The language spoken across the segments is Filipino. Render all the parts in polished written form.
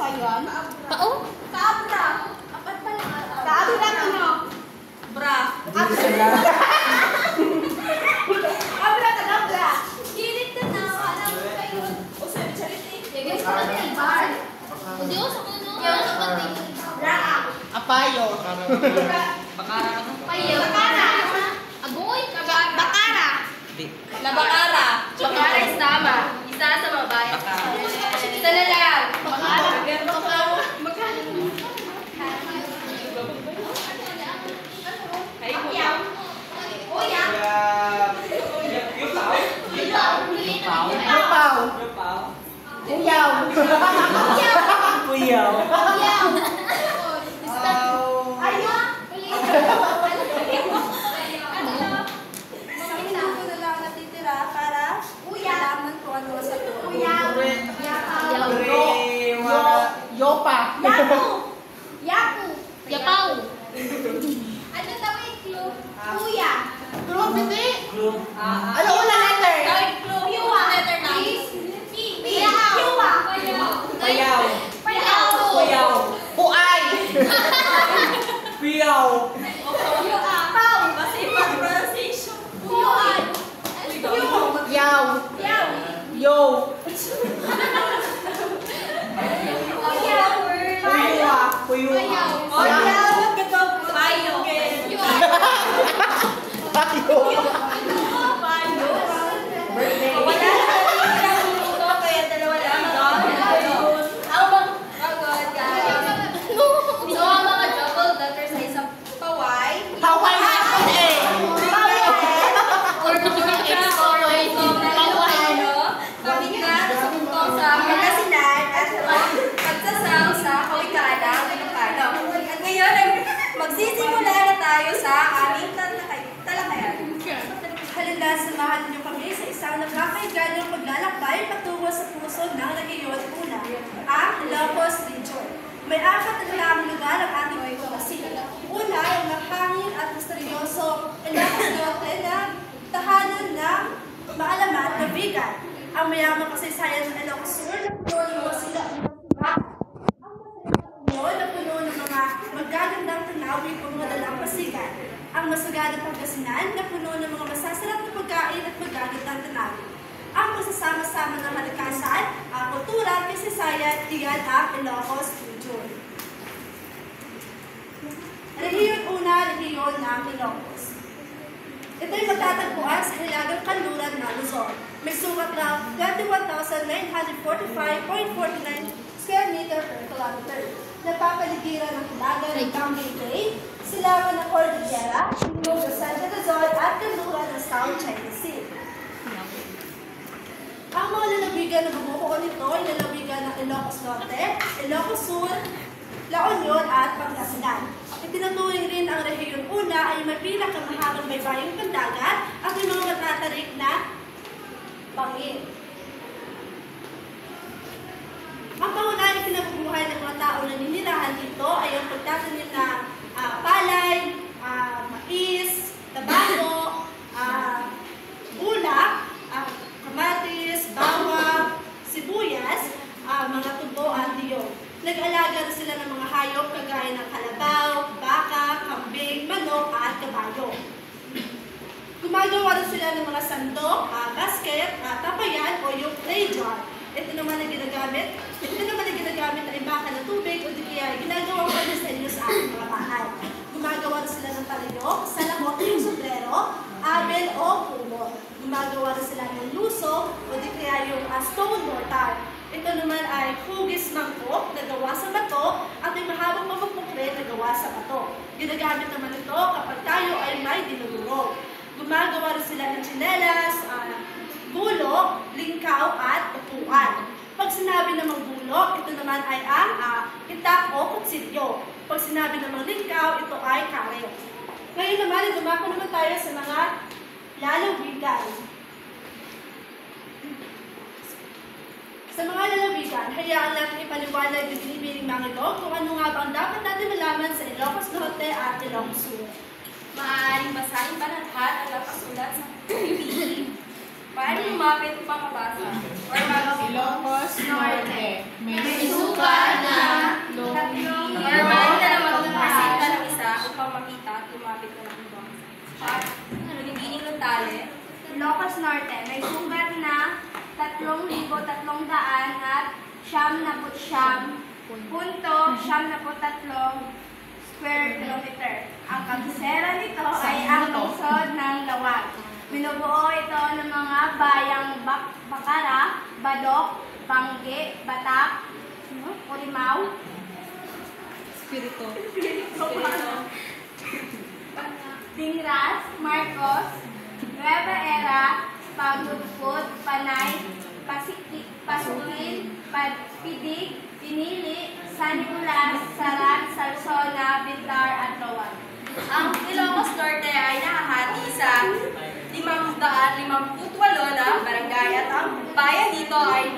ba yan? Pao? Kaabra. Apat pa lang. Kaabra ano? Bra. Abra ka na, bra. Kilit na na. Alam mo kayo. O, charity. Yes, pati. Bar. Diyos, ako na. Diyos, pati. Bra. Apayo. Bakara ano? Payo. Bakara. Agoy. Bakara. Labakara. Bakara is tama. Isa sa babae. Isa na lang. Bakara. Yopa. Yaku. Yapaw. Ano daw yung clue? Kuya. Clue, hindi. Ano Ano una letter? Yuwa. Letter na. P. Yuwa. Payaw. Payaw. Buay. Piyaw. Yuwa. Pau. Kasi pronunciation. Yuan. Yaw. Yaw. Yo. Payaw. Puyuwa. Payaw. Payaw. Payo. Payo. Birthday. Wala na ito, kaya dalawa lang. Ang pagod, guys. So, ang mga double letters ay isang paway. Hawaii hapon eh. Or X or Y. Kabigat sa pagkasinan at pagsasaw sa kawikala ng Ilocano. At ngayon, magsisimula na tayo sa aming talakayan. Halina, samahan niyo kami sa isang nakakaiganong paglalakbay patungo sa puso ng rehiyon una, ang Ilocos Region. May apat na lamang lugar ang ating pagkakasila. Una, ang mahangin at misteryoso Ilocos Norte na tahanan ng maalamat na vegan. Ang mayamang kasaysayan ng Ilocos Sur na puno ng mga sila. Na puno ng mga magagandang tanawin o mga dalang pasigan. Ang masaganang Pangasinan na puno ng mga masasarap na pagkain at magagandang tanawin. Ang magsasama-sama ng malikasan, ang kultura, kasaysayan, iyan ang Ilocos Region. Rehiyon una, rehiyon ng Ilocos. Ito'y matatagpuan sa hilagang kanluran ng Luzon. May sukat na 21,945.49 square meter per kilometer. Napapaligiran ng hilaga ng Camden Bay, silangan ng Cordillera, ilog ng Santa Luzon at kanluran ng South China Sea. Ang mga lalawigan na bumubuo nito ay lalawigan ng Ilocos Norte, Ilocos Sur, La Union at Pangasinan. Itinuturing rin ang rehiyon una ay may pinakamahabang baybayong pandagat at may mga matatarik na bangin. Ang pangunahing pinabubuhay ng mga tao na ninirahan dito ay ang pagtatanim ng palay, mais, tabaco, bulak, kamatis, bawang, sibuyas, mga tubo at niyog. Nag-alaga na sila ng mga hayop kagaya ng kalabaw, baka, kambing, manok at kabayo. Gumagawa rin sila ng mga sandok, basket, tapayan o yung clay jar. Ito naman ang ginagamit na imbaka ng tubig o di kaya ginagawa ko rin sa inyo sa ating mga bahay. Gumagawa rin sila ng talayok, salamot yung sombrero, abel o kumot. Gumagawa rin sila ng luso o di kaya yung stone mortar. Ito naman ay hugis mangkok na gawa sa bato at may mahabang mamagpukre na gawa sa bato. Ginagamit naman ito kapag tayo ay may dinudurog. Gumagawa rin sila ng tsinelas, bulok, lingkaw at upuan. Pag sinabi namang bulok, ito naman ay ang itak o kutsilyo. Pag sinabi namang lingkaw, ito ay kareo. Ngayon naman, dumako naman tayo sa mga lalawigan. Sa mga lalawigan, hayaan natin ipaliwanag yung binibining Mangilog kung ano nga ba ang dapat natin malaman sa Ilocos Norte at Ilocos Sur. Maaaring basahin pa ng lahat ang nakasulat sa PPE. Maaaring lumapit upang mabasa. Or Ilocos Norte. may suka na Ilocos Norte may sukat na 3,399.73 square kilometer. Ang kabisera nito ay ang lungsod ng Lawag. Binubuo ito ng mga bayang Bacara, Badok, Bangge, Batak, Ulimaw, Dingras, Marcos, Nueva Era, Pagudpud, Panay, Pasukin, Pidig, Pinili, San Nicolas, Saran, Salsona, Bintar, at Lawag. Ang Ilocos Norte ay nakahati sa 558 na barangay at ang bayan dito ay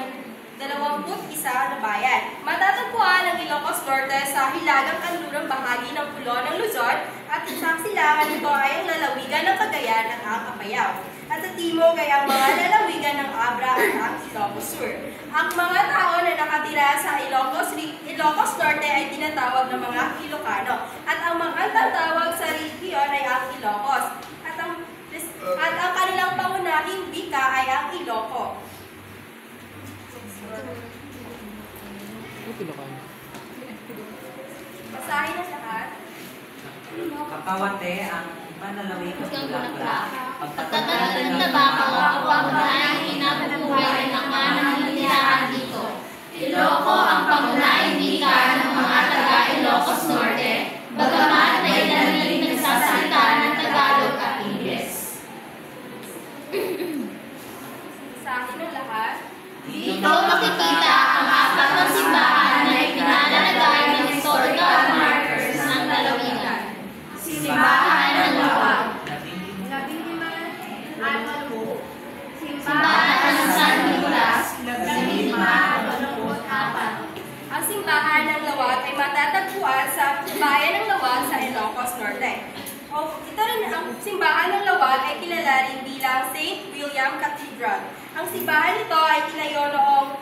21 na bayan. Matatagpuan ang Ilocos Norte sa hilagang kanlurang bahagi ng pulo ng Luzon at isang silangan nito ay ang lalawigan ng Cagayan at ang Apayao. At sa timog ay ang mga lalawigan ng Abra at ang Ilocos Sur. Ang mga tao na nakatira sa Ilocos Norte ay tinatawag ng mga Ilocano. At ang mga tatawag sa rehiyon ay ang Ilocos. At ang kanilang pangunahing wika ay ang Iloco. Basahin na lahat. Kapawate ang panalawin ng bulaklak. Pagkatagal ng tabako ang pangunahing inabubuhay ng mga nanginirahan dito. Iloco ang pangunahing wika ng mga taga Ilocos Norte, bagamat may ilan rin nagsasalita ng Tagalog at Ingles. Basahin na lahat. Dito makikita ang apat na simbahan na ipinalalagay ng historical markers ng lalawigan. Simbahan ng Lawag, Simbahan ng San Nicolas, 15, Ang simbahan ng Lawag ay matatagpuan sa bayan ng Lawag sa Ilocos Norte. Ito rin ang simbahan ng Lawag ay kilala rin bilang St. William Cathedral. Ang simbahan nito ay tinayo noong